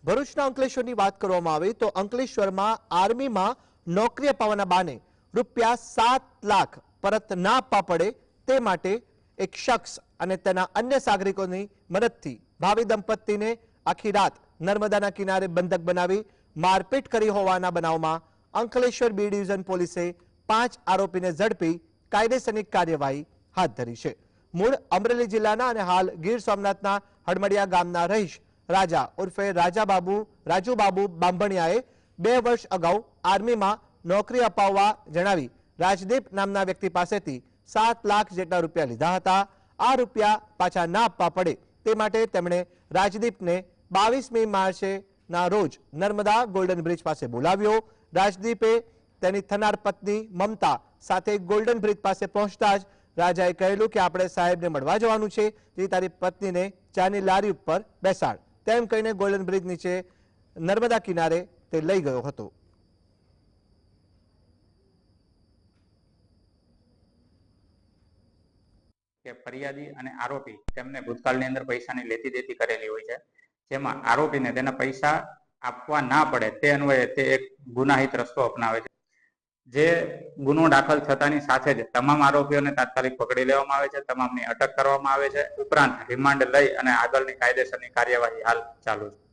ભરૂચના અંકલેશ્વરની વાત કરવામાં આવે તો અંકલેશ્વરમાં આર્મીમાં નોકરી અપાવવાના બાને ₹7 લાખ પરત ના આપવા પડે તે માટે એક શખ્સ અને તેના અન્ય નાગરિકોની મદદથી ભાવિ દંપતીને આખી રાત નર્મદાના કિનારે બંધક બનાવી મારપીટ કરી હોવાના બનાવમાં અંકલેશ્વર બી ડિવિઝન પોલીસે 5 આરોપીને ઝડપી કાયદેસરની કાર્યવાહી હાથ ધરી છે। મૂળ અમરેલી જિલ્લાના અને હાલ ગીર સોમનાથના હડમડિયા ગામના રહીશ રાજા ઉર્ફે રાજુબાબુ બાંભણિયાએ 2 વર્ષ અગાઉ આર્મીમાં નોકરી અપાવવા જણાવી રાજદીપ નામના વ્યક્તિ પાસેથી 7 લાખ જેટલા રૂપિયા લીધા હતા। આ રૂપિયા પાછા ના આપવા પડે તે માટે તેમણે રાજદીપને 22મી માર્ચના રોજ નર્મદા ગોલ્ડન બ્રિજ પાસે બોલાવ્યો। રાજદીપે તેની થનાર પત્ની મમતા સાથે ગોલ્ડન બ્રિજ પાસે પહોંચતા જ રાજાએ કહેલું કે આપણે સાહેબને મળવા જવાનું છે, જે તારી પત્નીને ચાની લારી ઉપર બેસાડ, તેમ કહીને ગોલ્ડન બ્રિજ નીચે નર્મદા કિનારે તે લઈ ગયો હતો। કે ફરિયાદી અને આરોપી તેમને ભૂતકાળની અંદર પૈસાની લેતી દેતી કરેલી હોય છે, જેમાં આરોપીને તેના પૈસા આપવા ના પડે તે અન્વયે તે એક ગુનાહિત રસ્તો અપનાવે છે। જે ગુનો દાખલ થતાની સાથે જ તમામ આરોપીઓને તાત્કાલિક પકડી લેવામાં આવે છે, તમામની અટક કરવામાં આવે છે, ઉપરાંત રિમાન્ડ લઈ અને આગળની કાયદેસરની કાર્યવાહી હાલ ચાલુ છે।